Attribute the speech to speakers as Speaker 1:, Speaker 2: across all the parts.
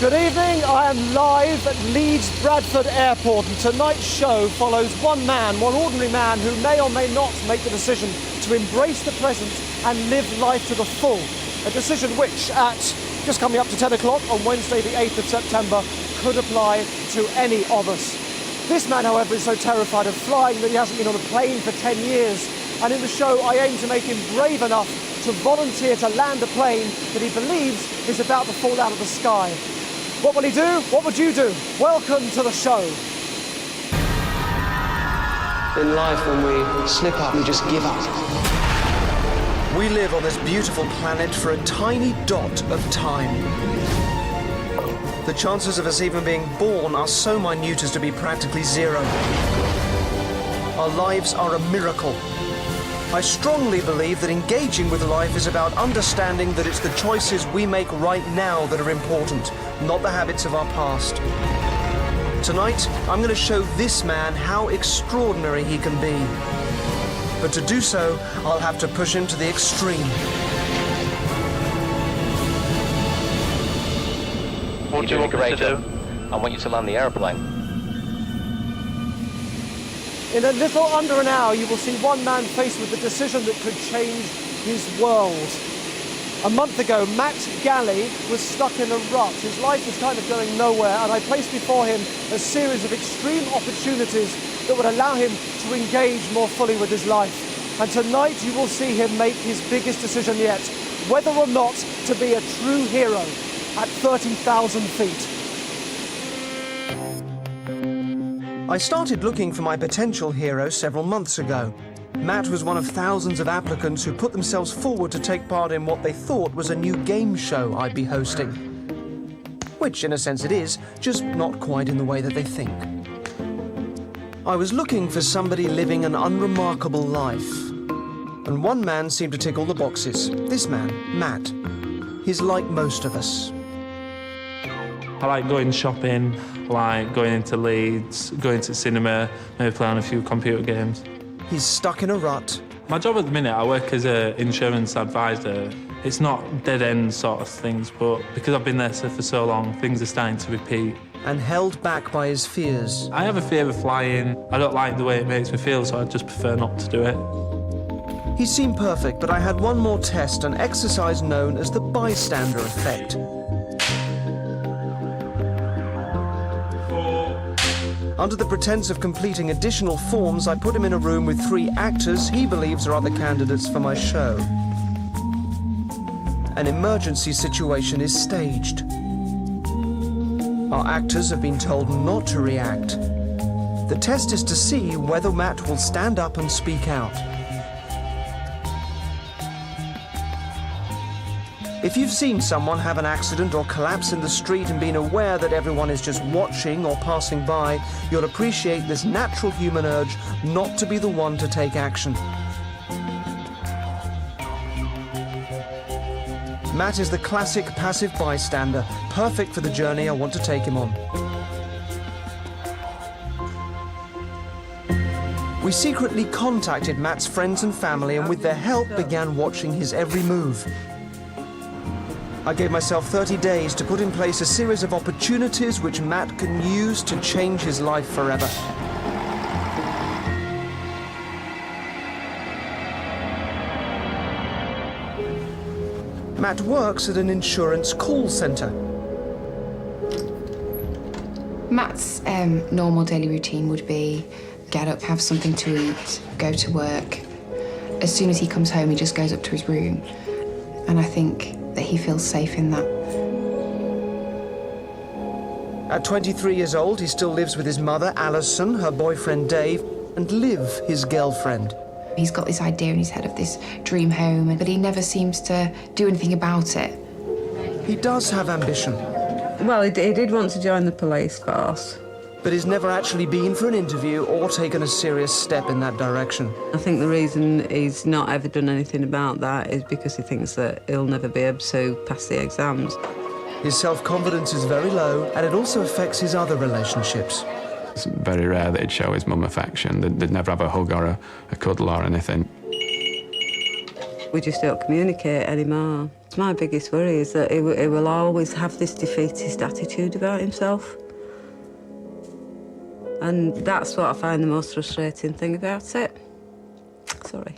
Speaker 1: Good evening, I am live at Leeds Bradford Airport, and tonight's show follows one man, one ordinary man who may or may not make the decision to embrace the present and live life to the full. A decision which, at just coming up to 10 o'clock on Wednesday the 8th of September, could apply to any of us. This man, however, is so terrified of flying that he hasn't been on a plane for 10 years. And in the show, I aim to make him brave enough to volunteer to land a plane that he believes is about to fall out of the sky. What will he do? What would you do? Welcome to the show.
Speaker 2: In life, when we slip up, we just give up.
Speaker 3: We live on this beautiful planet for a tiny dot of time. The chances of us even being born are so minute as to be practically zero. Our lives are a miracle. I strongly believe that engaging with life is about understanding that it's the choices we make right now that are important, not the habits of our past. Tonight, I'm going to show this man how extraordinary he can be. But to do so, I'll have to push him to the extreme.
Speaker 4: What do you want me to do? I want you to land the aeroplane.
Speaker 1: In a little under an hour, you will see one man faced with a decision that could change his world. A month ago, Matt Galley was stuck in a rut. His life was kind of going nowhere, and I placed before him a series of extreme opportunities that would allow him to engage more fully with his life. And tonight, you will see him make his biggest decision yet, whether or not to be a true hero at 30,000 feet.
Speaker 3: I started looking for my potential hero several months ago. Matt was one of thousands of applicants who put themselves forward to take part in what they thought was a new game show I'd be hosting. Which, in a sense, it is, just not quite in the way that they think. I was looking for somebody living an unremarkable life. And one man seemed to tick all the boxes. This man, Matt. He's like most of us.
Speaker 5: I like going shopping, like going into Leeds, going to cinema, maybe playing a few computer games.
Speaker 3: He's stuck in a rut.
Speaker 5: My job at the minute, I work as an insurance advisor. It's not dead-end sort of things, but because I've been there for so long, things are starting to repeat.
Speaker 3: And held back by his fears.
Speaker 5: I have a fear of flying. I don't like the way it makes me feel, so I just prefer not to do it.
Speaker 3: He seemed perfect, but I had one more test, an exercise known as the bystander effect. Under the pretense of completing additional forms, I put him in a room with 3 actors he believes are other candidates for my show. An emergency situation is staged. Our actors have been told not to react. The test is to see whether Matt will stand up and speak out. If you've seen someone have an accident or collapse in the street and been aware that everyone is just watching or passing by, you'll appreciate this natural human urge not to be the one to take action. Matt is the classic passive bystander, perfect for the journey I want to take him on. We secretly contacted Matt's friends and family, and with their help began watching his every move. I gave myself 30 days to put in place a series of opportunities which Matt can use to change his life forever. Matt works at an insurance call center.
Speaker 6: Matt's normal daily routine would be get up, have something to eat, go to work. As soon as he comes home, he just goes up to his room. And I think that he feels safe in that.
Speaker 3: At 23 years old, he still lives with his mother, Alison, her boyfriend, Dave, and Liv, his girlfriend.
Speaker 6: He's got this idea in his head of this dream home, but he never seems to do anything about it.
Speaker 3: He does have ambition.
Speaker 7: Well, he did want to join the police force.
Speaker 3: But he's never actually been for an interview or taken a serious step in that direction.
Speaker 7: I think the reason he's not ever done anything about that is because he thinks that he'll never be able to pass the exams.
Speaker 3: His self-confidence is very low, and it also affects his other relationships.
Speaker 8: It's very rare that he'd show his mum affection. They'd never have a hug or a cuddle or anything.
Speaker 7: We just don't communicate anymore. My biggest worry is that he will always have this defeatist attitude about himself. And that's what I find the most frustrating thing about it. Sorry.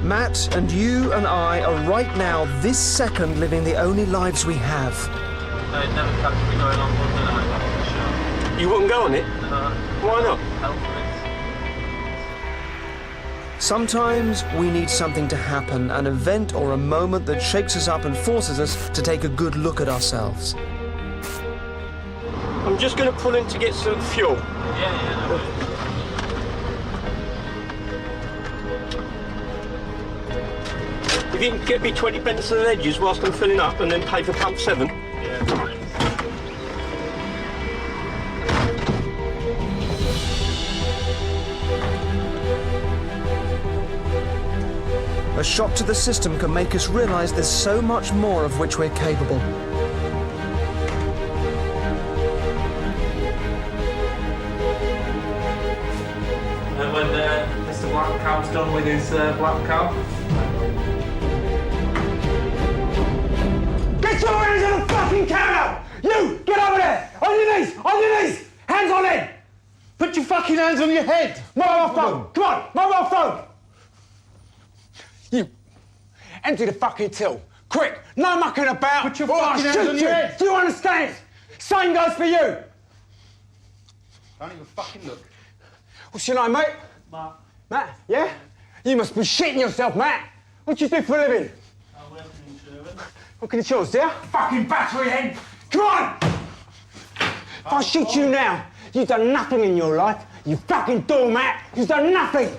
Speaker 3: Matt and you and I are right now, this second, living the only lives we have.
Speaker 5: They'd never catch me going on one night after the show.
Speaker 9: You wouldn't go on it? Why not?
Speaker 3: Sometimes we need something to happen, an event or a moment that shakes us up and forces us to take a good look at ourselves.
Speaker 9: I'm just going to pull in to get some fuel.
Speaker 5: Yeah, no worries.
Speaker 9: If you can get me 20 pence on the edges whilst I'm filling up and then pay for pump 7.
Speaker 5: Yeah, no worries.
Speaker 3: A shock to the system can make us realise there's so much more of which we're capable.
Speaker 5: And when Mr. Black Cow's done with his black cow.
Speaker 10: Get your hands on the fucking counter! You, get over there! On your knees! On your knees! Hands on head! Put your fucking hands on your head! Mobile phone! Come on, mobile phone! You, empty the fucking till. Quick, no mucking about! Put your fucking hands on your head! Do you understand? Same goes for you! Don't even fucking look. What's your name, mate?
Speaker 5: Matt.
Speaker 10: Matt, yeah? You must be shitting yourself, Matt! What do you do for a living?
Speaker 5: I work in insurance.
Speaker 10: Fucking insurance, do you? Fucking battery head! Come on! If I shoot you now, you've done nothing in your life. You fucking doormat! You've done nothing!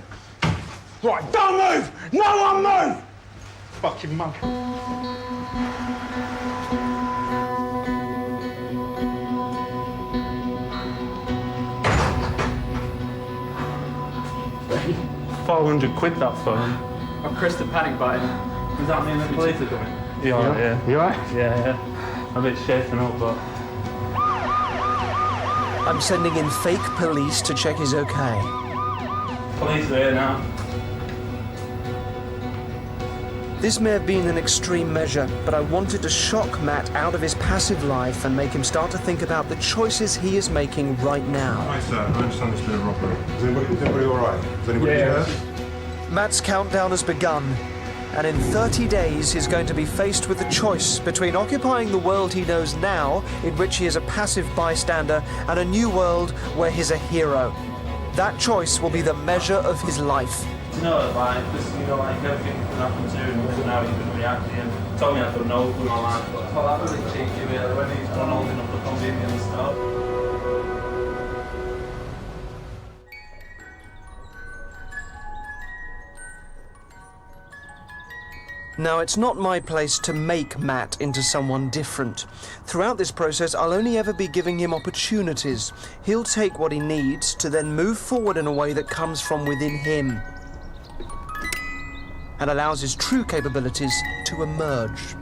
Speaker 10: Right, don't move! No one move! Fucking mug.
Speaker 5: £400 that phone.
Speaker 11: I pressed the panic button.
Speaker 5: Does that mean the police are coming? You alright, yeah?
Speaker 10: You alright?
Speaker 5: Yeah. I'm a bit shaken up, but...
Speaker 3: I'm sending in fake police to check he's okay.
Speaker 5: Police are here now.
Speaker 3: This may have been an extreme measure, but I wanted to shock Matt out of his passive life and make him start to think about the choices he is making right now.
Speaker 12: Hi, sir. I understand this bit of robbery. Is anybody all right? Is anybody hurt?
Speaker 3: Matt's countdown has begun, and in 30 days he's going to be faced with the choice between occupying the world he knows now, in which he is a passive bystander, and a new world where he's a hero. That choice will be the measure of his life.
Speaker 5: You know, like, because, you know, like, everything can happen to him, and now he's going to react to him. Told me I could know with my life, but well, that was a cheeky really, when he's done holding up the convenience store.
Speaker 3: Now, it's not my place to make Matt into someone different. Throughout this process, I'll only ever be giving him opportunities. He'll take what he needs to then move forward in a way that comes from within him and allows his true capabilities to emerge.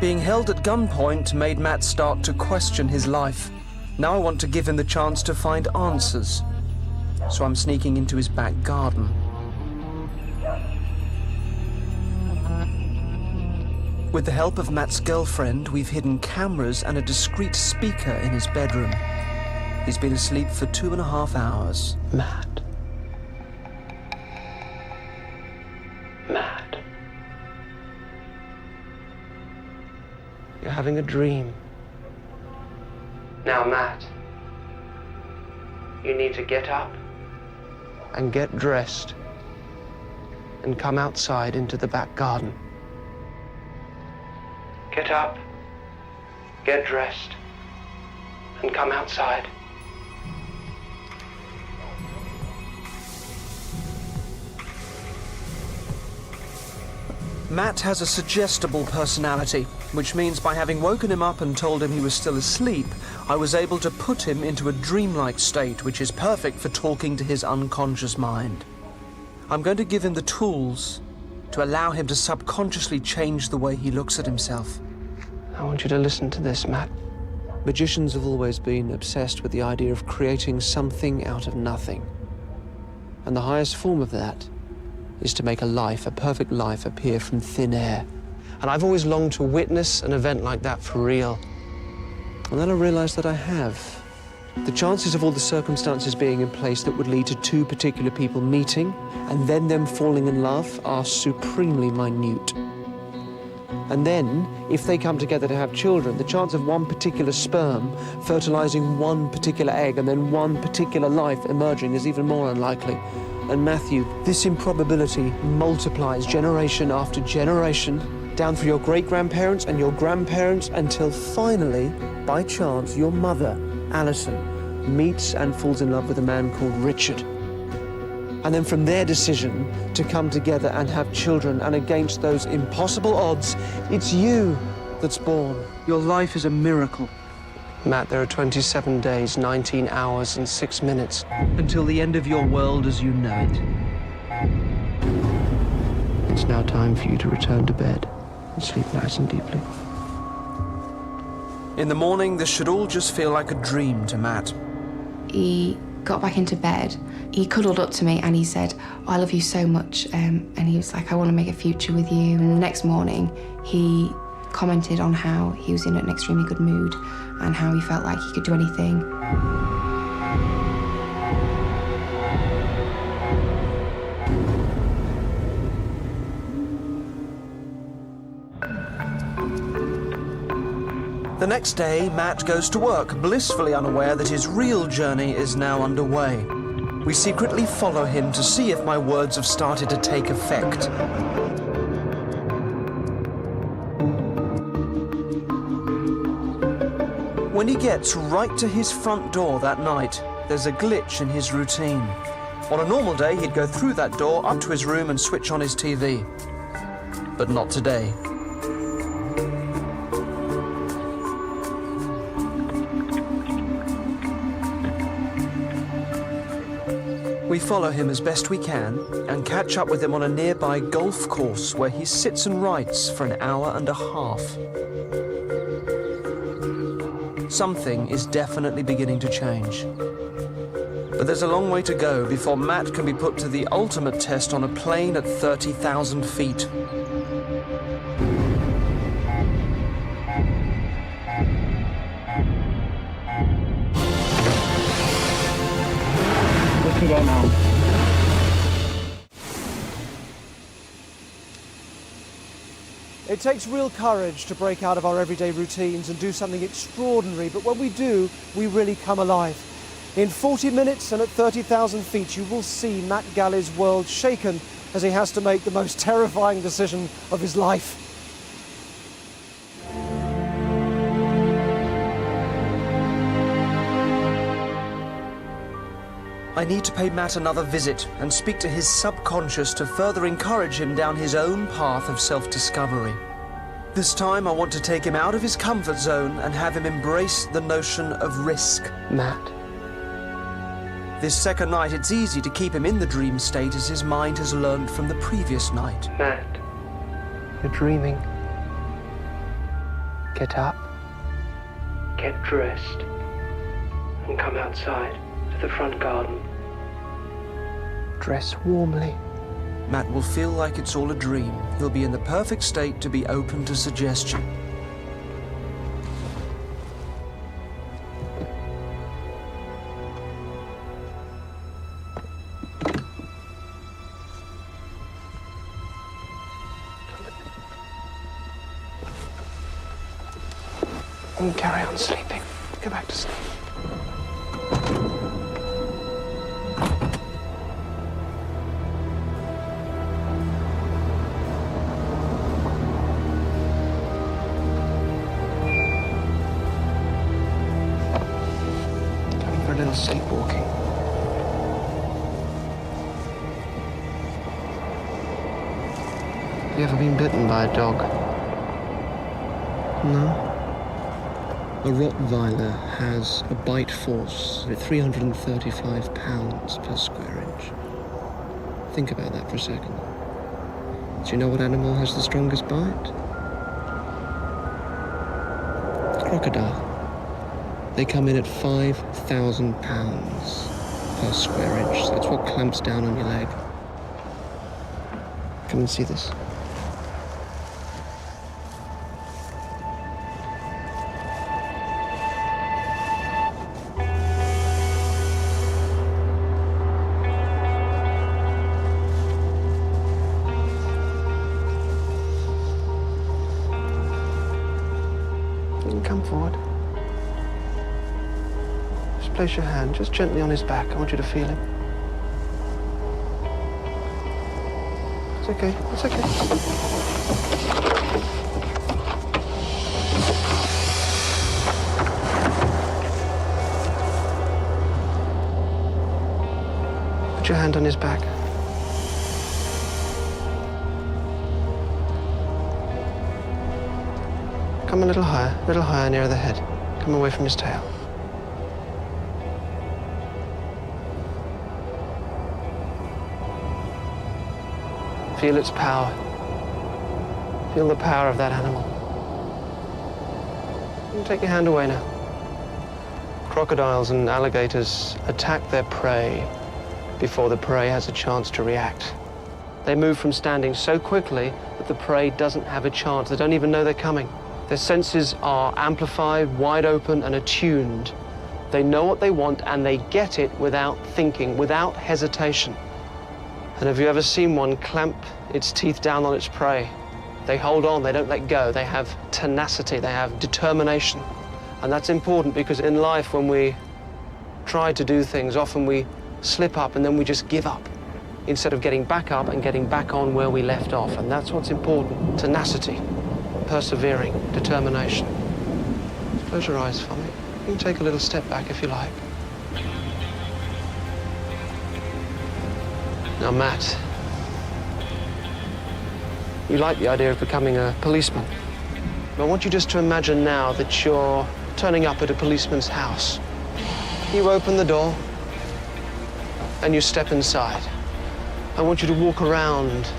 Speaker 3: Being held at gunpoint made Matt start to question his life. Now I want to give him the chance to find answers. So I'm sneaking into his back garden. With the help of Matt's girlfriend, we've hidden cameras and a discreet speaker in his bedroom. He's been asleep for 2.5 hours.
Speaker 2: Matt. Matt. You're having a dream. Now, Matt, you need to get up and get dressed and come outside into the back garden. Get up, get dressed, and come outside.
Speaker 3: Matt has a suggestible personality, which means by having woken him up and told him he was still asleep, I was able to put him into a dreamlike state, which is perfect for talking to his unconscious mind. I'm going to give him the tools to allow him to subconsciously change the way he looks at himself.
Speaker 2: I want you to listen to this, Matt. Magicians have always been obsessed with the idea of creating something out of nothing. And the highest form of that is to make a life, a perfect life, appear from thin air. And I've always longed to witness an event like that for real. And then I realized that I have. The chances of all the circumstances being in place that would lead to two particular people meeting and then them falling in love are supremely minute. And then, if they come together to have children, the chance of one particular sperm fertilizing one particular egg and then one particular life emerging is even more unlikely. And Matthew, this improbability multiplies generation after generation, down through your great-grandparents and your grandparents, until finally, by chance, your mother, Alison, meets and falls in love with a man called Richard. And then from their decision to come together and have children, and against those impossible odds, it's you that's born. Your life is a miracle. Matt, there are 27 days, 19 hours, and 6 minutes.
Speaker 3: Until the end of your world as you know it.
Speaker 2: It's now time for you to return to bed and sleep nice and deeply.
Speaker 3: In the morning, this should all just feel like a dream to Matt.
Speaker 6: He got back into bed. He cuddled up to me and he said, "I love you so much." And he was like, "I want to make a future with you." And the next morning, he commented on how he was in an extremely good mood and how he felt like he could do anything.
Speaker 3: The next day, Matt goes to work, blissfully unaware that his real journey is now underway. We secretly follow him to see if my words have started to take effect. When he gets right to his front door that night, there's a glitch in his routine. On a normal day, he'd go through that door, up to his room and switch on his TV. But not today. We follow him as best we can and catch up with him on a nearby golf course where he sits and writes for an hour and a half. Something is definitely beginning to change. But there's a long way to go before Matt can be put to the ultimate test on a plane at 30,000 feet.
Speaker 1: It takes real courage to break out of our everyday routines and do something extraordinary, but when we do, we really come alive. In 40 minutes and at 30,000 feet, you will see Matt Galley's world shaken as he has to make the most terrifying decision of his life.
Speaker 3: I need to pay Matt another visit and speak to his subconscious to further encourage him down his own path of self-discovery. This time I want to take him out of his comfort zone and have him embrace the notion of risk.
Speaker 2: Matt.
Speaker 3: This second night it's easy to keep him in the dream state as his mind has learned from the previous night.
Speaker 2: Matt, you're dreaming. Get up, get dressed, and come outside to the front garden. Dress warmly
Speaker 3: Matt will feel like it's all a dream. He'll be in the perfect state to be open to suggestion.
Speaker 2: And carry on sleeping. Go back to sleep. Going for a little sleepwalking. Have you ever been bitten by a dog? No? A Rottweiler has a bite force of 335 pounds per square inch. Think about that for a second. Do you know what animal has the strongest bite? Crocodile. They come in at 5,000 pounds per square inch. That's what clamps down on your leg. Come and see this. Come forward. Just place your hand just gently on his back. I want you to feel him. It's okay. It's okay. Put your hand on his back. Come a little higher nearer the head. Come away from his tail. Feel its power. Feel the power of that animal. And take your hand away now. Crocodiles and alligators attack their prey before the prey has a chance to react. They move from standing so quickly that the prey doesn't have a chance. They don't even know they're coming. Their senses are amplified, wide open, and attuned. They know what they want, and they get it without thinking, without hesitation. And have you ever seen one clamp its teeth down on its prey? They hold on, they don't let go. They have tenacity, they have determination. And that's important because in life, when we try to do things, often we slip up and then we just give up instead of getting back up and getting back on where we left off. And that's what's important, tenacity. Persevering, determination. Close your eyes for me. You can take a little step back if you like. Now, Matt, you like the idea of becoming a policeman. But I want you just to imagine now that you're turning up at a policeman's house. You open the door and you step inside. I want you to walk around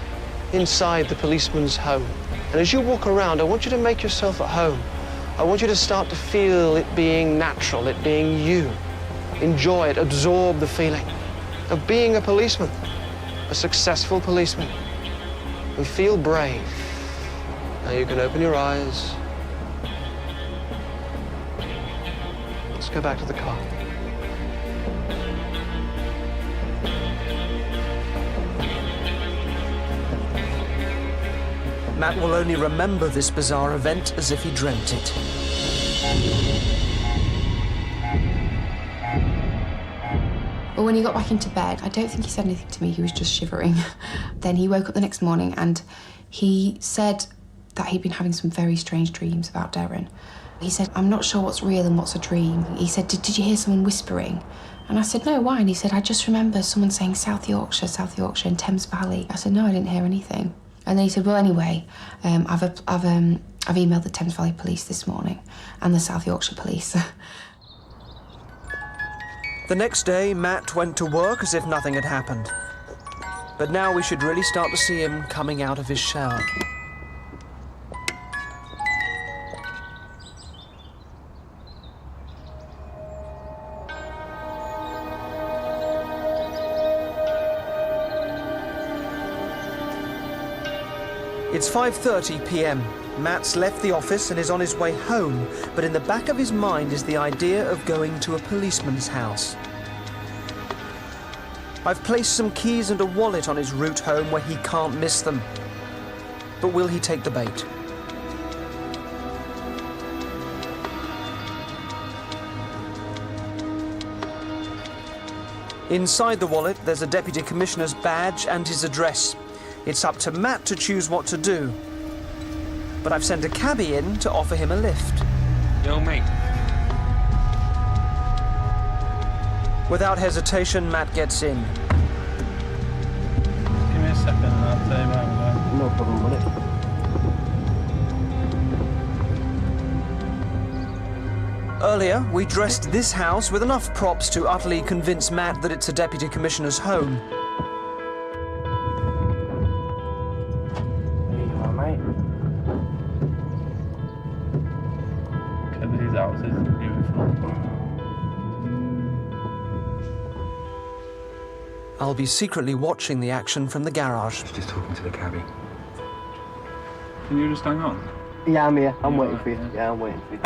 Speaker 2: inside the policeman's home. And as you walk around, I want you to make yourself at home. I want you to start to feel it being natural, it being you. Enjoy it, absorb the feeling of being a policeman, a successful policeman. And feel brave. Now you can open your eyes. Let's go back to the car.
Speaker 3: Matt will only remember this bizarre event as if he dreamt it.
Speaker 6: But when he got back into bed, I don't think he said anything to me, he was just shivering. Then he woke up the next morning and he said that he'd been having some very strange dreams about Derren. He said, I'm not sure what's real and what's a dream. He said, did you hear someone whispering? And I said, no, why? And he said, I just remember someone saying South Yorkshire and Thames Valley. I said, no, I didn't hear anything. And then he said, well, anyway, I've emailed the Thames Valley Police this morning and the South Yorkshire Police.
Speaker 3: The next day, Matt went to work as if nothing had happened. But now we should really start to see him coming out of his shell. It's 5:30 p.m. Matt's left the office and is on his way home, but in the back of his mind is the idea of going to a policeman's house. I've placed some keys and a wallet on his route home where he can't miss them. But will he take the bait? Inside the wallet, there's a Deputy Commissioner's badge and his address. It's up to Matt to choose what to do. But I've sent a cabbie in to offer him a lift.
Speaker 11: Yo, mate.
Speaker 3: Without hesitation, Matt gets in.
Speaker 5: Give me a second and I'll tell you where I'm going.
Speaker 2: No problem with it.
Speaker 3: Earlier, we dressed this house with enough props to utterly convince Matt that it's a Deputy Commissioner's home.
Speaker 5: There you are, mate. These houses are beautiful.
Speaker 3: I'll be secretly watching the action from the garage.
Speaker 12: Just talking to the cabbie.
Speaker 5: Can you just hang on?
Speaker 2: Yeah, I'm here. I'm waiting for you. Yeah, I'm waiting for you.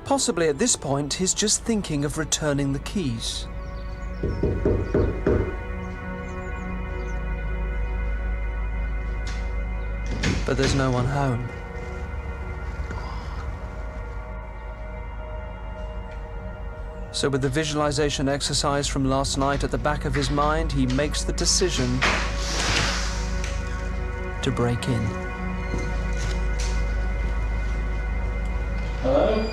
Speaker 3: Possibly at this point, he's just thinking of returning the keys. But there's no one home. So with the visualization exercise from last night at the back of his mind, he makes the decision to break in.
Speaker 5: Hello?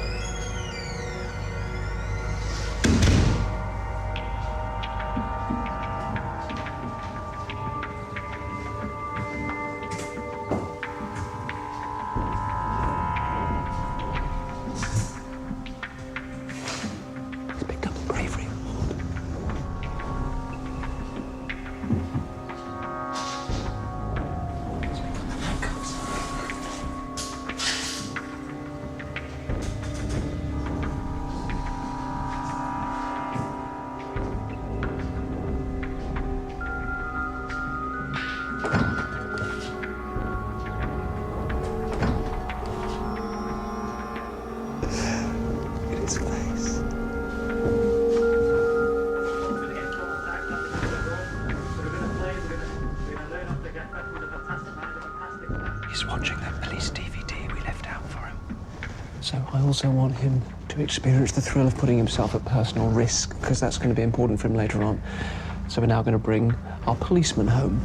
Speaker 2: He's watching that police DVD we left out for him. So I also want him to experience the thrill of putting himself at personal risk, because that's going to be important for him later on. So we're now going to bring our policeman home.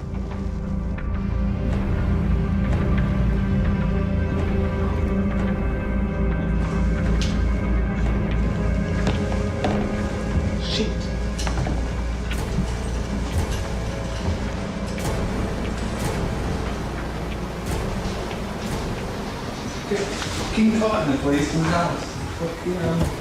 Speaker 5: Fucking caught in the policeman's house. Fucking hell.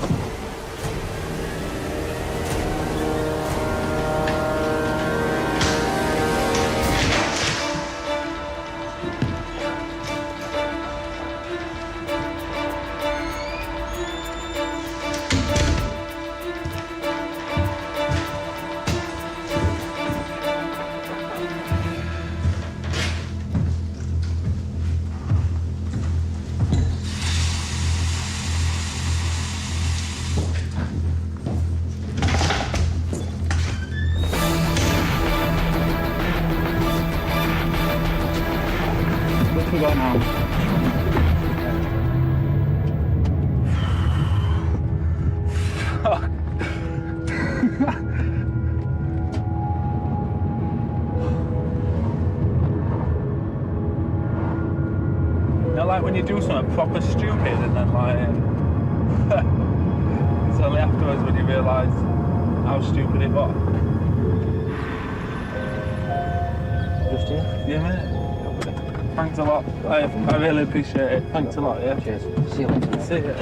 Speaker 5: Go now. Fuck. You know, like when you do something proper stupid and then like it's only afterwards when you realise how stupid it was.
Speaker 2: Just here?
Speaker 5: Yeah, mate. Thanks a lot. I really appreciate it. Thanks a lot, yeah.
Speaker 2: Cheers. See you later.
Speaker 5: See you.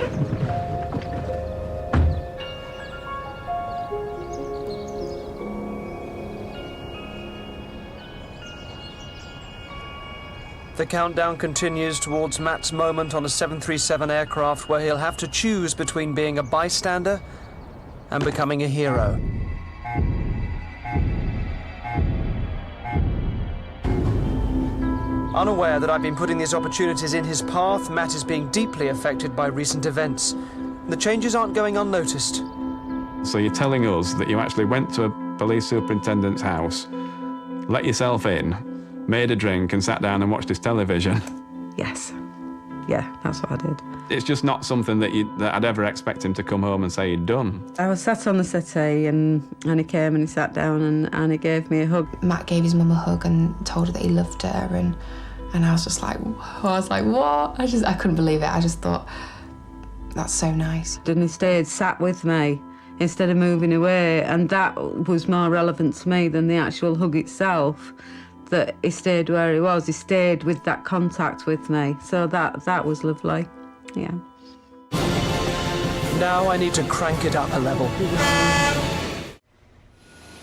Speaker 3: The countdown continues towards Matt's moment on a 737 aircraft where he'll have to choose between being a bystander and becoming a hero. Unaware that I've been putting these opportunities in his path, Matt is being deeply affected by recent events. The changes aren't going unnoticed.
Speaker 8: So you're telling us that you actually went to a police superintendent's house, let yourself in, made a drink and sat down and watched his television?
Speaker 7: Yes. Yeah, that's what I did.
Speaker 8: It's just not something that I'd ever expect him to come home and say he'd done.
Speaker 7: I was sat on the settee and he came and he sat down and he gave me a hug.
Speaker 6: Matt gave his mum a hug and told her that he loved her, and I was just like, what? I couldn't believe it. I just thought, that's so nice.
Speaker 7: And he stayed sat with me instead of moving away, and that was more relevant to me than the actual hug itself, that he stayed where he was. He stayed with that contact with me, so that was lovely, yeah.
Speaker 3: Now I need to crank it up a level.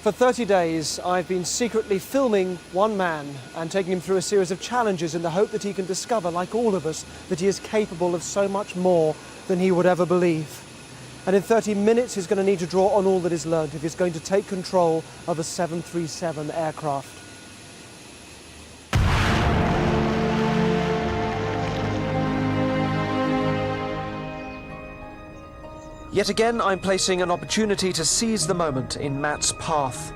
Speaker 1: For 30 days, I've been secretly filming one man and taking him through a series of challenges in the hope that he can discover, like all of us, that he is capable of so much more than he would ever believe. And in 30 minutes, he's going to need to draw on all that he's learned if he's going to take control of a 737 aircraft.
Speaker 3: Yet again, I'm placing an opportunity to seize the moment in Matt's path.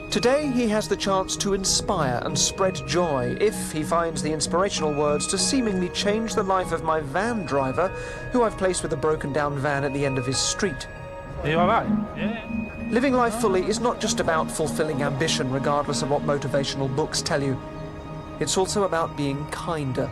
Speaker 3: Today, he has the chance to inspire and spread joy if he finds the inspirational words to seemingly change the life of my van driver, who I've placed with a broken-down van at the end of his street.
Speaker 5: Are you all right? Yeah.
Speaker 3: Living life fully is not just about fulfilling ambition, regardless of what motivational books tell you. It's also about being kinder.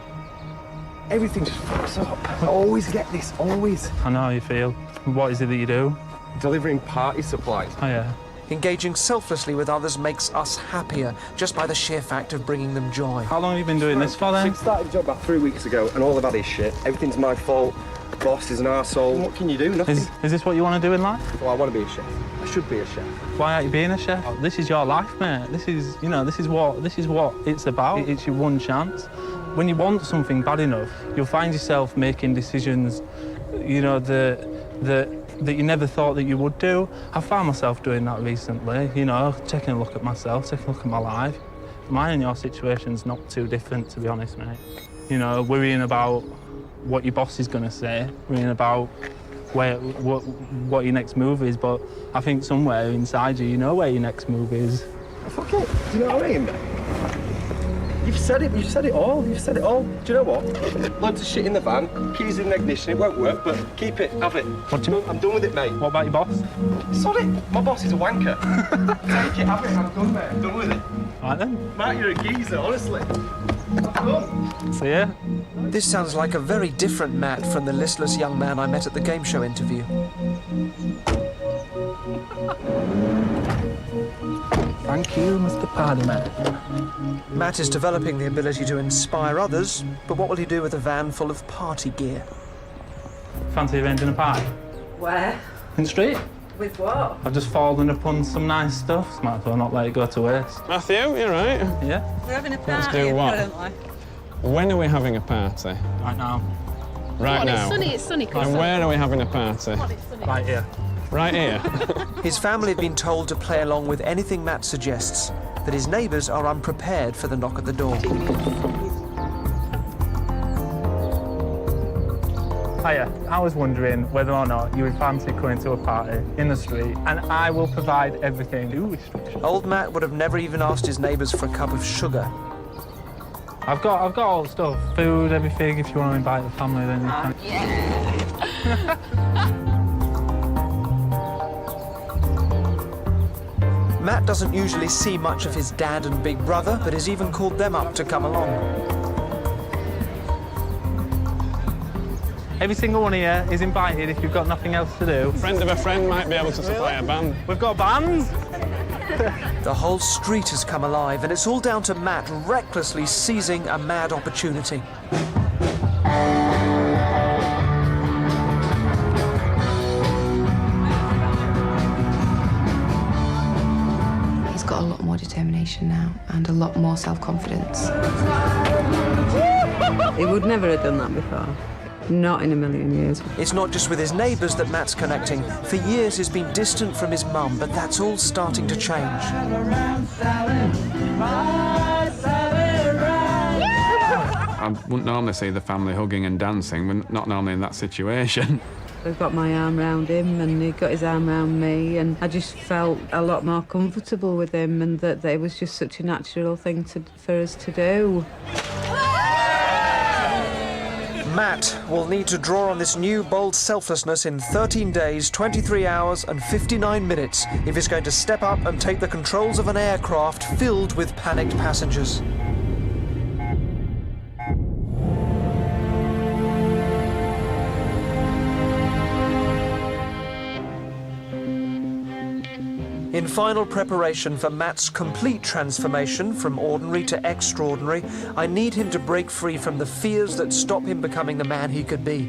Speaker 13: Everything just fucks up. I always get this, always.
Speaker 5: I know how you feel. What is it that you do?
Speaker 13: Delivering party supplies.
Speaker 5: Oh, yeah.
Speaker 3: Engaging selflessly with others makes us happier, just by the sheer fact of bringing them joy.
Speaker 5: How long have you been doing this for, then?
Speaker 13: I started the job about 3 weeks ago, and all I've had is shit. Everything's my fault. The boss is an arsehole. What can you do? Nothing.
Speaker 5: Is this what you want to do in life?
Speaker 13: Well, I want to be a chef. I should be a chef.
Speaker 5: Why aren't you being a chef? This is your life, mate. This is what it's about. It's your one chance. When you want something bad enough, you'll find yourself making decisions, that you never thought that you would do. I found myself doing that recently, taking a look at myself, taking a look at my life. Mine and your situation's not too different, to be honest, mate. Worrying about what your boss is going to say, worrying about what your next move is, but I think somewhere inside you know where your next move is.
Speaker 13: Fuck it, do you know what I mean? You've said it all. Do you know what? Loads of shit in the van, keys in the ignition, it won't work, but keep it, have it.
Speaker 5: What do you mean?
Speaker 13: I'm done with it, mate.
Speaker 5: What about your boss?
Speaker 13: Sod it, my boss is a wanker. Take it, have it, I'm done, mate. I'm done with it.
Speaker 5: All right then.
Speaker 13: Matt, you're a geezer, honestly. I'm done.
Speaker 5: See ya.
Speaker 3: This sounds like a very different Matt from the listless young man I met at the game show interview.
Speaker 13: Thank you, Mr. Partyman.
Speaker 3: Matt is developing the ability to inspire others, but what will he do with a van full of party gear?
Speaker 5: Fancy arranging a party?
Speaker 7: Where?
Speaker 5: In the street.
Speaker 7: With what?
Speaker 5: I've just fallen upon some nice stuff, so might as well not let it go to waste.
Speaker 8: Matthew, you're right.
Speaker 5: Yeah?
Speaker 7: We're having a
Speaker 8: Let's
Speaker 7: party,
Speaker 8: do what?
Speaker 7: apparently.
Speaker 8: When are we having a party?
Speaker 5: Right now.
Speaker 8: Right now.
Speaker 14: It's sunny,
Speaker 8: And where are we having a party?
Speaker 5: Right here.
Speaker 8: Right here.
Speaker 3: His family have been told to play along with anything Matt suggests, but his neighbours are unprepared for the knock at the door.
Speaker 5: Hiya, I was wondering whether or not you would fancy coming to a party in the street, and I will provide everything. No restrictions.
Speaker 3: Old Matt would have never even asked his neighbours for a cup of sugar.
Speaker 5: I've got all the stuff, food, everything. If you want to invite the family, then you can.
Speaker 14: Yeah.
Speaker 3: Matt doesn't usually see much of his dad and big brother, but has even called them up to come along.
Speaker 5: Every single one here is invited if you've got nothing else to do.
Speaker 8: A friend of a friend might be able to supply a band.
Speaker 5: We've got bands.
Speaker 3: The whole street has come alive, and it's all down to Matt recklessly seizing a mad opportunity.
Speaker 6: He's got a lot more determination now and a lot more self-confidence.
Speaker 7: He would never have done that before. Not in a million years.
Speaker 3: It's not just with his neighbours that Matt's connecting. For years he's been distant from his mum, but that's all starting to change.
Speaker 8: I wouldn't normally see the family hugging and dancing. We're not normally in that situation.
Speaker 7: I got my arm round him and he got his arm round me, and I just felt a lot more comfortable with him, and that it was just such a natural thing for us to do.
Speaker 3: Matt will need to draw on this new bold selflessness in 13 days, 23 hours and 59 minutes if he's going to step up and take the controls of an aircraft filled with panicked passengers. In final preparation for Matt's complete transformation from ordinary to extraordinary, I need him to break free from the fears that stop him becoming the man he could be.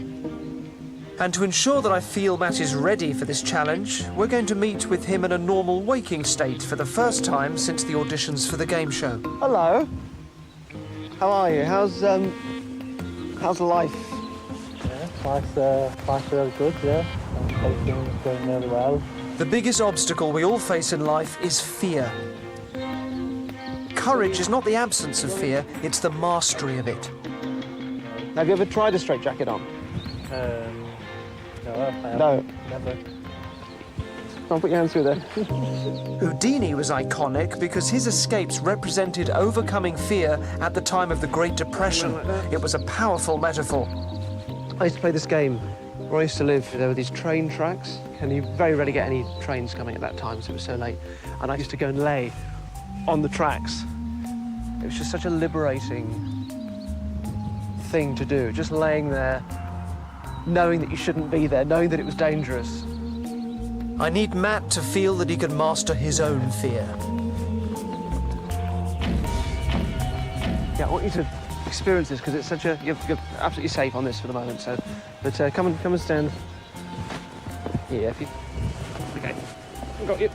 Speaker 3: And to ensure that I feel Matt is ready for this challenge, we're going to meet with him in a normal waking state for the first time since the auditions for the game show.
Speaker 1: Hello. How are you? How's life?
Speaker 5: Yeah, life's really good, yeah. Everything's going really well.
Speaker 3: The biggest obstacle we all face in life is fear. Courage is not the absence of fear, it's the mastery of it.
Speaker 1: Have you ever tried a straitjacket on?
Speaker 5: No, I haven't.
Speaker 1: No.
Speaker 5: Never.
Speaker 1: I'll put your hands through there.
Speaker 3: Houdini was iconic because his escapes represented overcoming fear at the time of the Great Depression. It was a powerful metaphor.
Speaker 2: I used to play this game where I used to live. There were these train tracks, and you very rarely get any trains coming at that time, so it was so late. And I used to go and lay on the tracks. It was just such a liberating thing to do, just laying there, knowing that you shouldn't be there, knowing that it was dangerous.
Speaker 3: I need Matt to feel that he can master his own fear.
Speaker 2: Yeah, I want you to experience this because it's such a... You're absolutely safe on this for the moment, so... But come and stand. Yeah, if you... OK. I got you.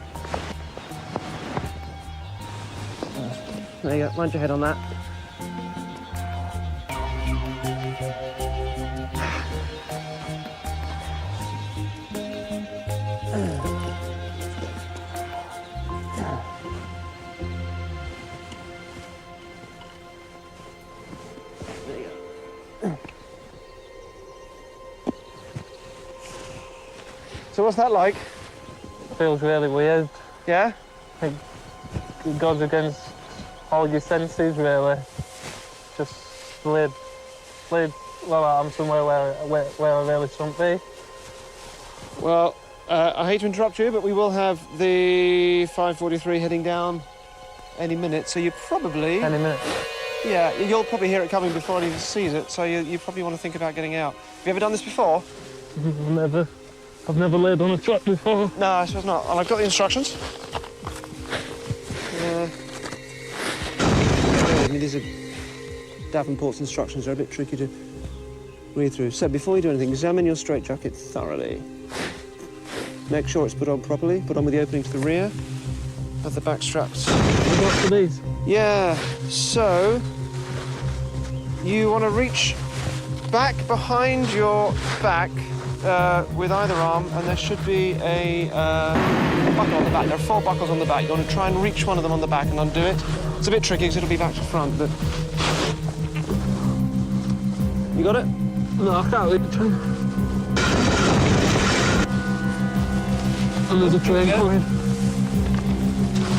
Speaker 2: There you go. Mind your head on that.
Speaker 1: So what's that like?
Speaker 5: Feels really weird.
Speaker 1: Yeah?
Speaker 5: It goes against all your senses, really. Just slid. Well, I'm somewhere where I really shouldn't be.
Speaker 1: Well, I hate to interrupt you, but we will have the 543 heading down any minute, so you probably...
Speaker 5: Any minute?
Speaker 1: Yeah, you'll probably hear it coming before anyone sees it, so you probably want to think about getting out. Have you ever done this before?
Speaker 5: Never. I've never laid on a track before.
Speaker 1: No, I suppose not. And I've got the instructions.
Speaker 2: I mean, these are Davenport's instructions. They're a bit tricky to read through. So before you do anything, examine your straitjacket thoroughly. Make sure it's put on properly. Put on with the opening to the rear of the back straps.
Speaker 5: What for these?
Speaker 2: Yeah. So you want to reach back behind your back with either arm, and there should be a buckle on the back. There are 4 buckles on the back. You want to try and reach one of them on the back and undo it. It's a bit tricky because it'll be back to front, but... You got it?
Speaker 5: No, I can't leave the train. And there's a train coming.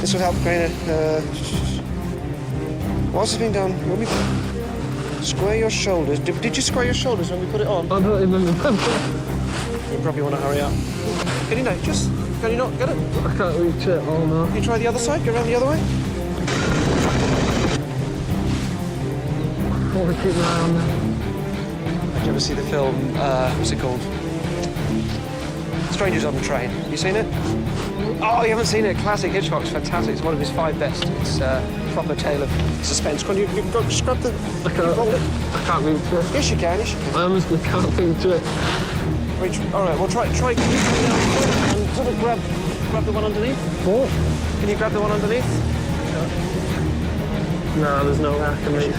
Speaker 2: This will help, Grainer. Whilst it's being done, when we square your shoulders... Did you square your shoulders when we put it on?
Speaker 5: I don't even remember.
Speaker 2: You probably want to hurry up. Can you not? Can you not get it?
Speaker 5: I can't reach it. Oh, no.
Speaker 2: Can you try the other side? Go around the other way?
Speaker 5: I want to keep my eye on that.
Speaker 2: Did you ever see the film, what's it called? Strangers on the Train. Have you seen it? Oh, you haven't seen it? Classic Hitchcock. It's fantastic. It's one of his 5 best. It's a proper tale of suspense. Can you go scrub the...
Speaker 5: I can't reach it.
Speaker 2: Yes, you can. Yes, you can.
Speaker 5: I honestly can't reach it.
Speaker 2: Reach. All right, well, try. Can you and sort of grab the one underneath?
Speaker 5: What?
Speaker 2: Can you grab the one underneath?
Speaker 5: No, there's no way I can reach it.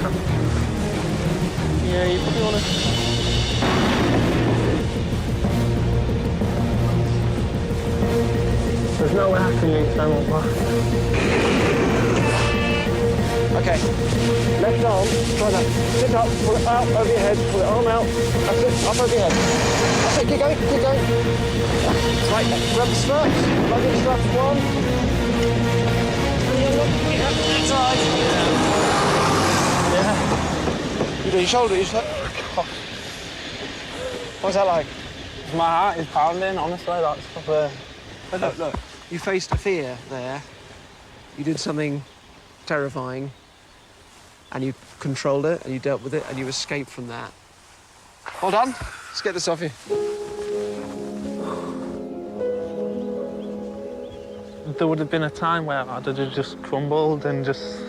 Speaker 2: Yeah, you probably want to...
Speaker 5: There's no way I can reach them up.
Speaker 1: Okay. Left arm, try that. Sit up, pull it out over your head, pull the arm out. That's it, up over your head. That's it, keep going, keep going. Right, grab the straps, plug in straps, one. And the other, yeah, that's right. Yeah. You do your shoulder, you shoulder. What's that like?
Speaker 5: My heart is pounding, honestly, that's proper...
Speaker 2: Look, you faced a fear there. You did something terrifying, and you controlled it, and you dealt with it, and you escaped from that. Well done. Let's get this off you.
Speaker 5: There would have been a time where I'd have just crumbled and just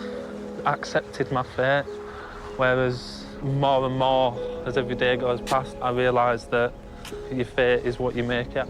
Speaker 5: accepted my fate, whereas more and more, as every day goes past, I realise that your fate is what you make it.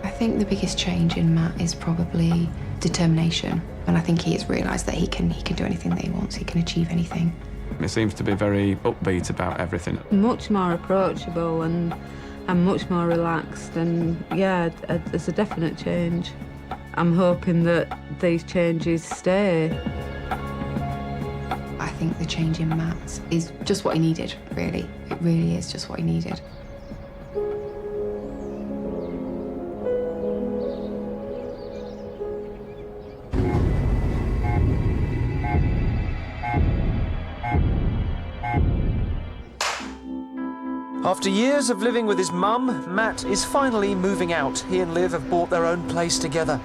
Speaker 6: I think the biggest change in Matt is probably determination, and I think he has realised that he can do anything that he wants, he can achieve anything.
Speaker 8: He seems to be very upbeat about everything.
Speaker 7: Much more approachable and much more relaxed, and yeah, there's a definite change. I'm hoping that these changes stay.
Speaker 6: I think the change in Matt is just what he needed, really. It really is just what he needed.
Speaker 3: After years of living with his mum, Matt is finally moving out. He and Liv have bought their own place together.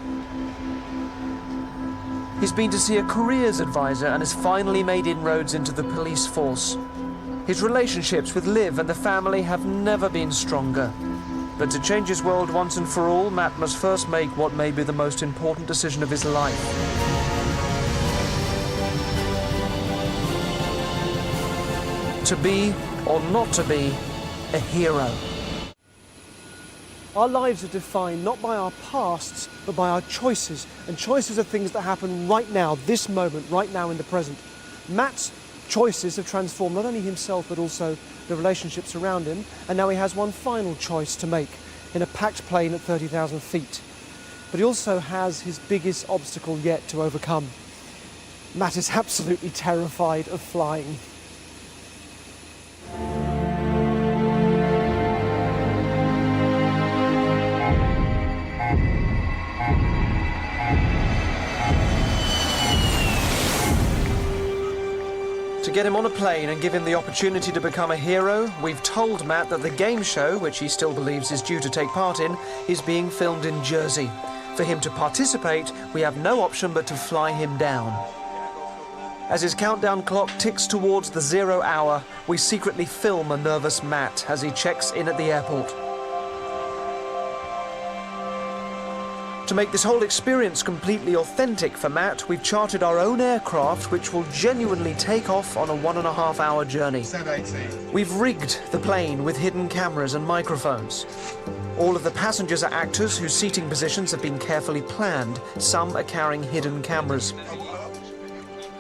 Speaker 3: He's been to see a careers advisor and has finally made inroads into the police force. His relationships with Liv and the family have never been stronger. But to change his world once and for all, Matt must first make what may be the most important decision of his life. To be or not to be a hero.
Speaker 1: Our lives are defined not by our pasts, but by our choices. And choices are things that happen right now, this moment, right now in the present. Matt's choices have transformed not only himself, but also the relationships around him. And now he has one final choice to make in a packed plane at 30,000 feet. But he also has his biggest obstacle yet to overcome. Matt is absolutely terrified of flying.
Speaker 3: To get him on a plane and give him the opportunity to become a hero, we've told Matt that the game show, which he still believes is due to take part in, is being filmed in Jersey. For him to participate, we have no option but to fly him down. As his countdown clock ticks towards the 0 hour, we secretly film a nervous Matt as he checks in at the airport. To make this whole experience completely authentic for Matt, we've chartered our own aircraft which will genuinely take off on a 1.5 hour journey. We've rigged the plane with hidden cameras and microphones. All of the passengers are actors whose seating positions have been carefully planned. Some are carrying hidden cameras.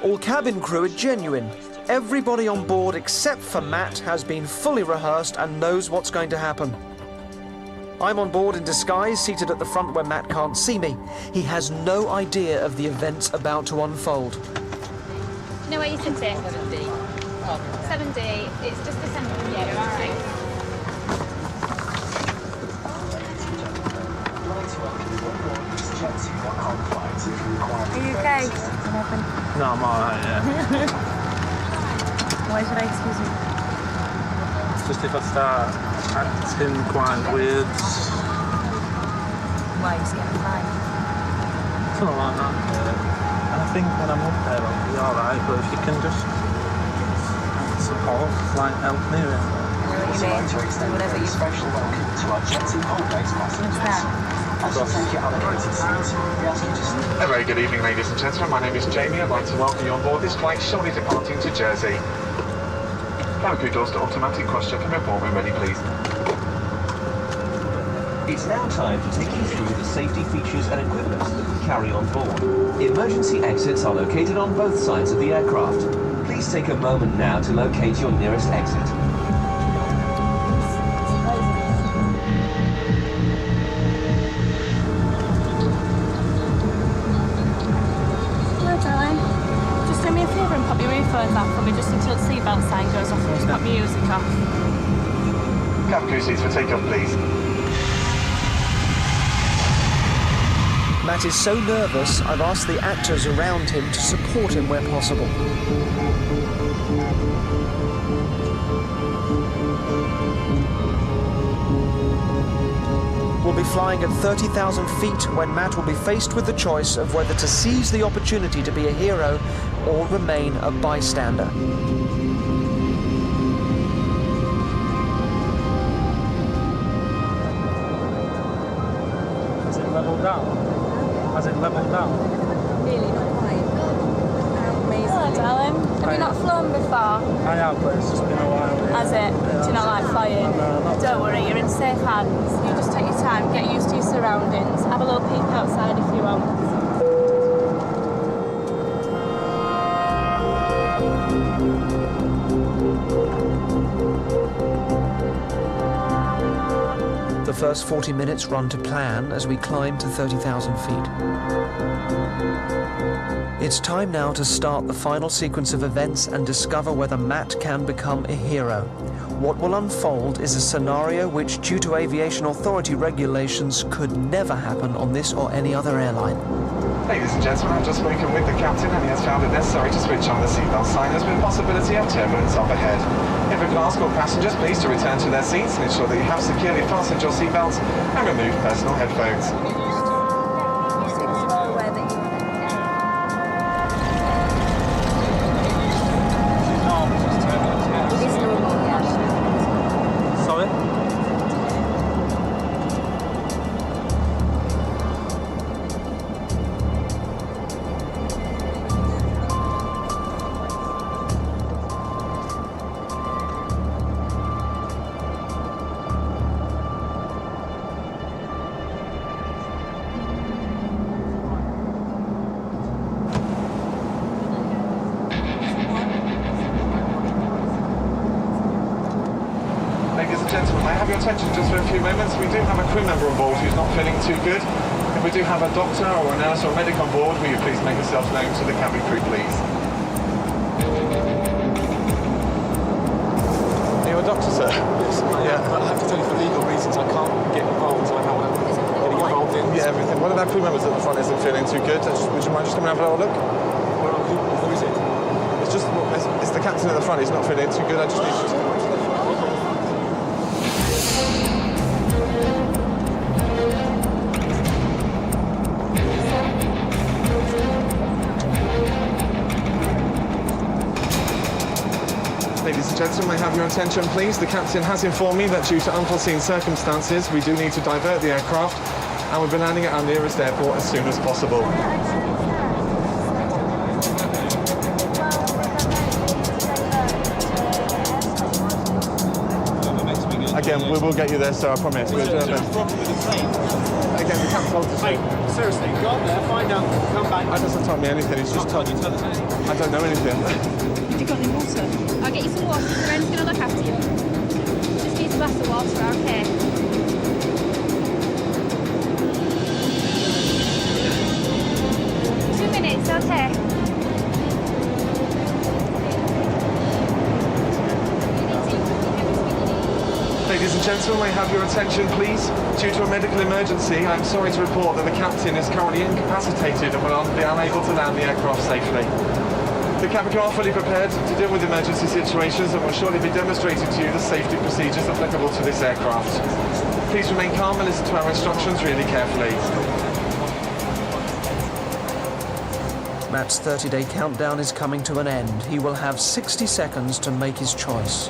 Speaker 3: All cabin crew are genuine. Everybody on board except for Matt has been fully rehearsed and knows what's going to happen. I'm on board in disguise, seated at the front where Matt can't see me. He has no idea of the events about to unfold.
Speaker 15: You know where you're sitting? 7D. 7D, it's just a centre. Yeah, you're all right.
Speaker 16: Are you okay?
Speaker 5: No, I'm all right, yeah.
Speaker 16: Why should I excuse me?
Speaker 5: Just if I start acting quite weird.
Speaker 16: Why are you scared of flying?
Speaker 5: Something like that, yeah. And I think when I'm up there, I'll be all right, but if you can just support, like, help me with it.
Speaker 16: I know what you mean. Do whatever you...
Speaker 17: Special welcome to our Jetty home-based passengers.
Speaker 16: What's that?
Speaker 17: As you take your allocated seat, we ask you to sleep.
Speaker 12: A very good evening, ladies and gentlemen. My name is Jamie. I'd like to welcome you on board this flight shortly departing to Jersey. Cabin crew doors to automatic cross-check and report when ready, please.
Speaker 18: It's now time to take you through the safety features and equipment that we carry on board. Emergency exits are located on both sides of the aircraft. Please take a moment now to locate your nearest exit.
Speaker 19: Hello, darling. Just do me a favour and pop your earphones off for me just until the seatbelt sign goes off and just pop music off.
Speaker 12: Cabin crew seats for takeoff, please.
Speaker 3: Matt is so nervous, I've asked the actors around him to support him where possible. We'll be flying at 30,000 feet when Matt will be faced with the choice of whether to seize the opportunity to be a hero or remain a bystander.
Speaker 5: Has it leveled down? Has it leveled down?
Speaker 19: Really not quite. Amazing. Hello, darling. Have you not flown before?
Speaker 5: I have, but it's just been a while.
Speaker 19: Has it? Do you not like flying?
Speaker 5: No,
Speaker 19: Don't worry, you're in safe hands. You just take your time, get used to your surroundings. Have a little peek outside if you want.
Speaker 3: The first 40 minutes run to plan as we climb to 30,000 feet. It's time now to start the final sequence of events and discover whether Matt can become a hero. What will unfold is a scenario which, due to aviation authority regulations, could never happen on this or any other airline.
Speaker 12: Ladies and gentlemen, I've just spoken with the captain and he has found it necessary to switch on the seatbelt sign. There's been a possibility of turbulence up ahead. If we could ask all passengers please to return to their seats and ensure that you have securely fastened your seatbelts and remove personal headphones.
Speaker 5: Sorry?
Speaker 12: Ladies and gentlemen, may I have your attention just for a few moments? We do have a crew member on board who's not feeling too good. If we do have a doctor or a nurse or a medic on board, will you please make yourselves known to the cabin crew, please? Are you a doctor, sir?
Speaker 13: Yes, yeah. But I have to tell you, for legal reasons, I can't get involved, so I don't want to get involved in.
Speaker 12: Yeah, everything. One of our crew members at the front isn't feeling too good. Would you mind just coming and have a little look?
Speaker 13: Who is it?
Speaker 12: It's the captain at the front. He's not feeling too good. I just need you to come to the front. Ladies and gentlemen, may I have your attention, please? The captain has informed me that due to unforeseen circumstances, we do need to divert the aircraft, and we'll be landing at our nearest airport as soon as possible. Again, we will get you there, sir, I promise. We'll do our best. Again, the captain told us.
Speaker 13: Hey, seriously, go up there, find out, come back.
Speaker 12: He doesn't tell me anything, he's just told me. I don't know anything.
Speaker 15: Have you got any water? I'll get you some water. Ren's going to look after you. Just need a glass of water, okay? 2 minutes, okay?
Speaker 12: Ladies and gentlemen, may I have your attention, please? Due to a medical emergency, I'm sorry to report that the captain is currently incapacitated and will be unable to land the aircraft safely. The cabin crew are fully prepared to deal with emergency situations and will shortly be demonstrating to you the safety procedures applicable to this aircraft. Please remain calm and listen to our instructions really carefully.
Speaker 3: Matt's 30-day countdown is coming to an end. He will have 60 seconds to make his choice.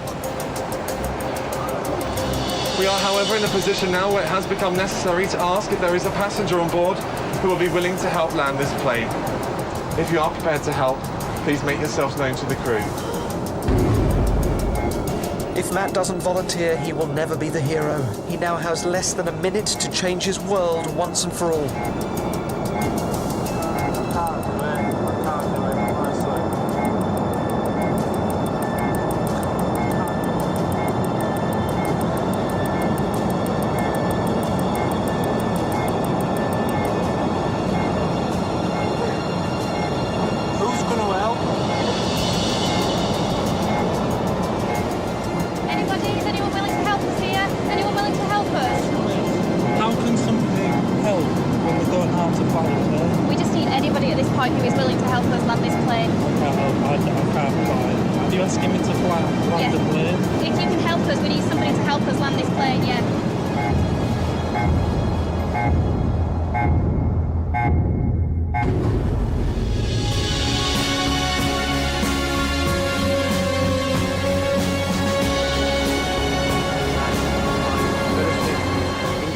Speaker 12: We are, however, in a position now where it has become necessary to ask if there is a passenger on board who will be willing to help land this plane. If you are prepared to help, please make yourselves known to the crew.
Speaker 3: If Matt doesn't volunteer, he will never be the hero. He now has less than a minute to change his world once and for all.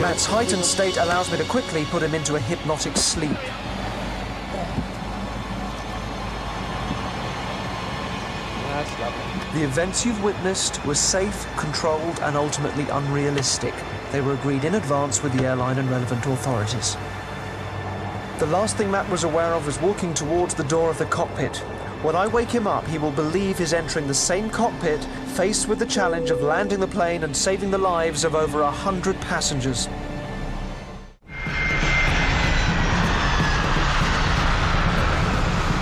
Speaker 3: Matt's heightened state allows me to quickly put him into a hypnotic sleep. The events you've witnessed were safe, controlled, and ultimately unrealistic. They were agreed in advance with the airline and relevant authorities. The last thing Matt was aware of was walking towards the door of the cockpit. When I wake him up, he will believe he's entering the same cockpit, faced with the challenge of landing the plane and saving the lives of over 100 passengers.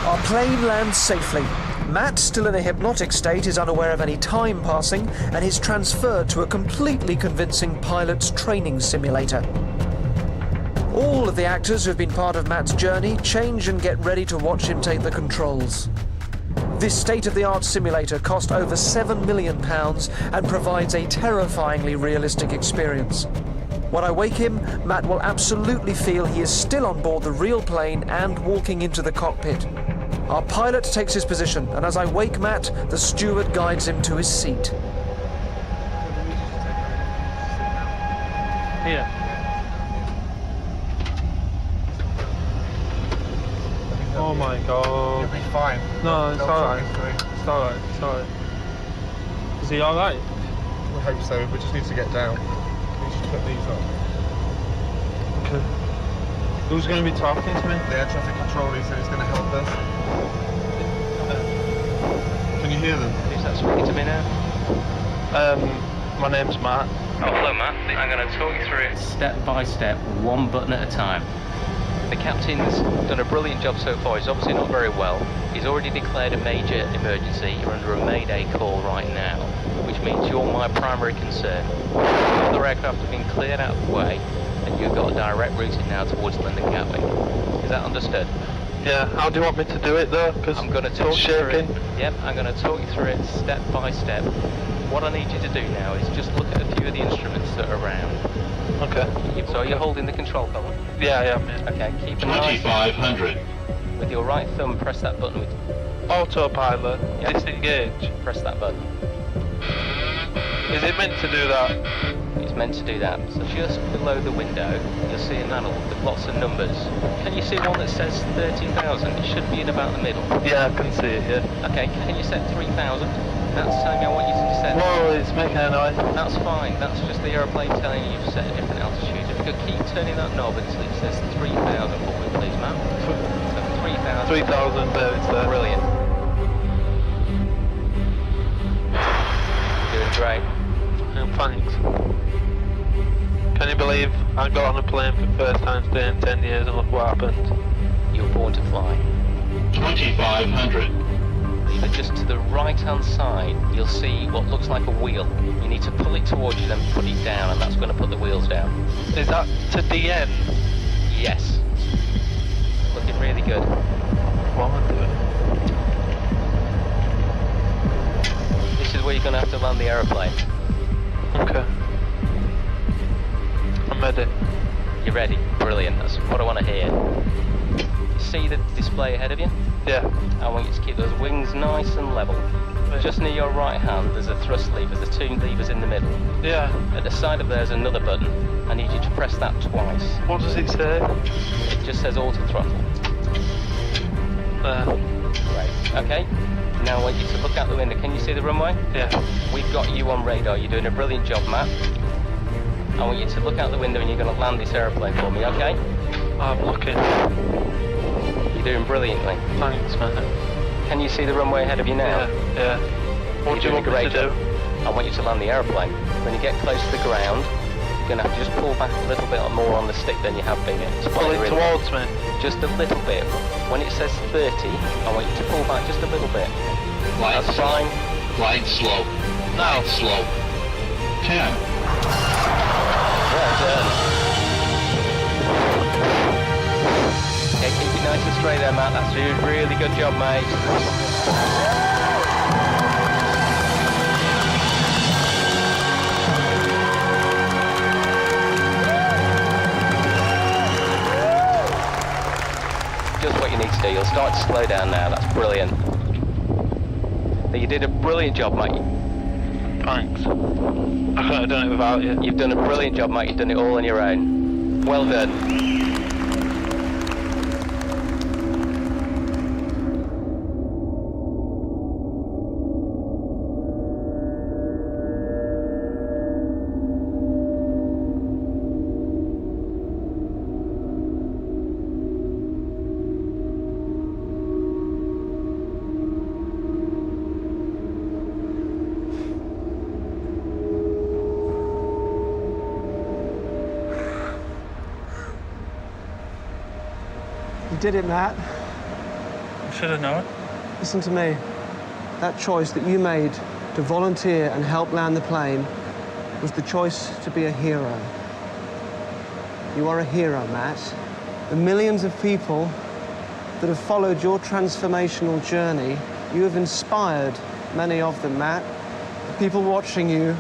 Speaker 3: Our plane lands safely. Matt, still in a hypnotic state, is unaware of any time passing and is transferred to a completely convincing pilot's training simulator. All of the actors who have been part of Matt's journey change and get ready to watch him take the controls. This state-of-the-art simulator cost over £7 million and provides a terrifyingly realistic experience. When I wake him, Matt will absolutely feel he is still on board the real plane and walking into the cockpit. Our pilot takes his position, and as I wake Matt, the steward guides him to his seat.
Speaker 5: Here. Oh my god.
Speaker 12: You'll be fine.
Speaker 5: No, it's alright. It's alright, it's alright. Is he alright?
Speaker 12: I hope so, we just need to get down. We need to put these on.
Speaker 5: Okay. Who's going to be talking to me?
Speaker 12: The air traffic controller, he said he's going to help us. Can you hear them?
Speaker 4: Who's that speaking to me now?
Speaker 5: My name's Matt.
Speaker 4: Oh, hello, Matt. I'm going to talk you through it step by step, one button at a time. The captain's done a brilliant job so far. He's obviously not very well. He's already declared a major emergency. You're under a mayday call right now, which means you're my primary concern. The other aircraft have been cleared out of the way, and you've got a direct routing now towards London Gatwick. Is that understood?
Speaker 5: Yeah, how do you want me to do it though? Because
Speaker 4: I'm going to talk you through it. Yep, I'm going to talk you through it step by step. What I need you to do now is just look at a few of the instruments that are around.
Speaker 5: Okay.
Speaker 4: So you're holding the control column?
Speaker 5: Yeah, yeah.
Speaker 4: Okay, keep an eye.
Speaker 20: 2500.
Speaker 4: With your right thumb, press that button.
Speaker 5: Autopilot.
Speaker 4: Yep.
Speaker 5: Disengage.
Speaker 4: Press that button.
Speaker 5: Is it meant to do that?
Speaker 4: It's meant to do that. So just below the window, you'll see a panel with lots of numbers. Can you see one that says 30,000? It should be in about the middle.
Speaker 5: Yeah, I can see it, yeah.
Speaker 4: Okay, can you set 3,000? That's telling me I want you to set...
Speaker 5: Whoa, it's making a noise.
Speaker 4: That's fine. That's just the aeroplane telling you to set a different altitude. If you could keep turning that knob until it says 3,000 for me, please, Matt. So 3,000.
Speaker 5: 3,000, there, it's there.
Speaker 4: Brilliant. Doing great.
Speaker 5: Thanks. Can you believe I got on a plane for the first time today in 10 years and look what happened?
Speaker 4: You were born to fly.
Speaker 20: 2500.
Speaker 4: But just to the right-hand side, you'll see what looks like a wheel. You need to pull it towards you, then put it down, and that's going to put the wheels down.
Speaker 5: Is that to the end?
Speaker 4: Yes. Looking really good.
Speaker 5: What am I doing?
Speaker 4: This is where you're going to have to land the aeroplane.
Speaker 5: Okay. I'm ready.
Speaker 4: You're ready? Brilliant. That's what I want to hear. See the display ahead of you?
Speaker 5: Yeah.
Speaker 4: I want you to keep those wings nice and level. Just near your right hand, there's a thrust lever. There's two levers in the middle.
Speaker 5: Yeah.
Speaker 4: At the side of there's another button. I need you to press that twice.
Speaker 5: What does it say?
Speaker 4: It just says auto throttle.
Speaker 5: There.
Speaker 4: Great. Okay. Now I want you to look out the window. Can you see the runway?
Speaker 5: Yeah.
Speaker 4: We've got you on radar. You're doing a brilliant job, Matt. I want you to look out the window and you're going to land this aeroplane for me, okay?
Speaker 5: I'm looking.
Speaker 4: You're doing brilliantly.
Speaker 5: Thanks, man.
Speaker 4: Can you see the runway ahead of you now?
Speaker 5: Yeah. What do you want me to do?
Speaker 4: I want you to land the aeroplane. When you get close to the ground, you're going to have to just pull back a little bit more on the stick than you have been.
Speaker 5: Pull it towards me?
Speaker 4: Just a little bit. When it says 30, I want you to pull back just a little bit.
Speaker 20: Glide
Speaker 4: That's
Speaker 20: slow.
Speaker 4: fine.
Speaker 20: Glide slow.
Speaker 4: Now.
Speaker 20: Glide slow. 10.
Speaker 4: Well done. Okay, keep it nice and straight there, Matt. That's a really good job, mate. Just what you need to do. You'll start to slow down now. That's brilliant. You did a brilliant job, mate.
Speaker 5: Thanks. I couldn't have done it without you.
Speaker 4: You've done a brilliant job, mate. You've done it all on your own. Well done.
Speaker 2: You did it, Matt.
Speaker 5: I should have known.
Speaker 2: Listen to me. That choice that you made to volunteer and help land the plane was the choice to be a hero. You are a hero, Matt. The millions of people that have followed your transformational journey, you have inspired many of them, Matt. The people watching you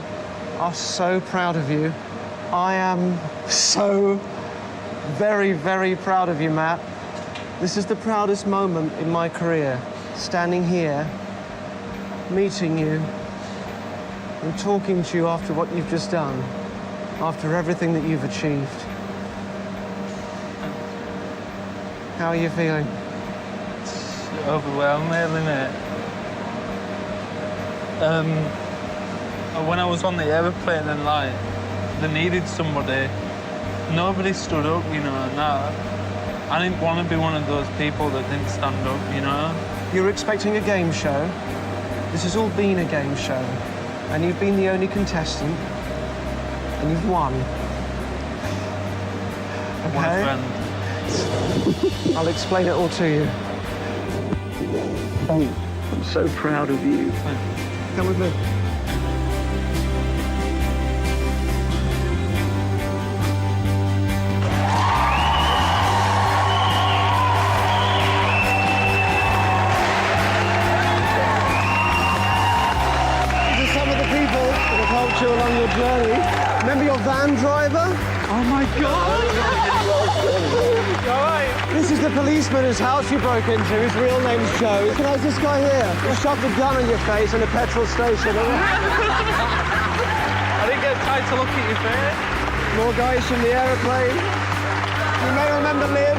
Speaker 2: are so proud of you. I am so very, very proud of you, Matt. This is the proudest moment in my career, standing here, meeting you, and talking to you after what you've just done, after everything that you've achieved. How are you feeling?
Speaker 5: It's overwhelming, mate. When I was on the aeroplane and like, they needed somebody, nobody stood up, you know, and that. I didn't want to be one of those people that didn't stand up, you know?
Speaker 2: You were expecting a game show. This has all been a game show. And you've been the only contestant. And you've won. Okay? I'll explain it all to you. I'm so proud of you. Come with me. You along your journey. Remember your van driver? Oh my God! This is the policeman whose house you broke into. His real name's Joe. Recognize this guy here? He shoved a gun in your face in a petrol station.
Speaker 5: I didn't get time to look at your face.
Speaker 2: More guys from the aeroplane. You may remember Liv.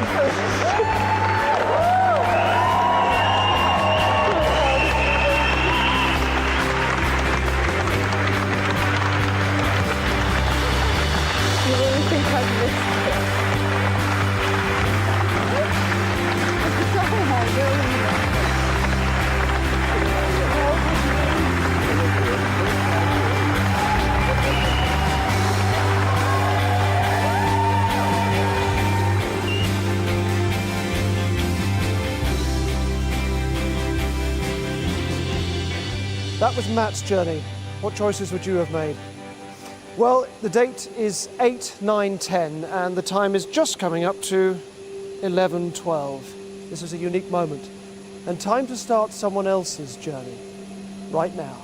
Speaker 2: That was Matt's journey. What choices would you have made? Well, the date is 8/9/10, and the time is just coming up to 11:12. This is a unique moment, and time to start someone else's journey right now.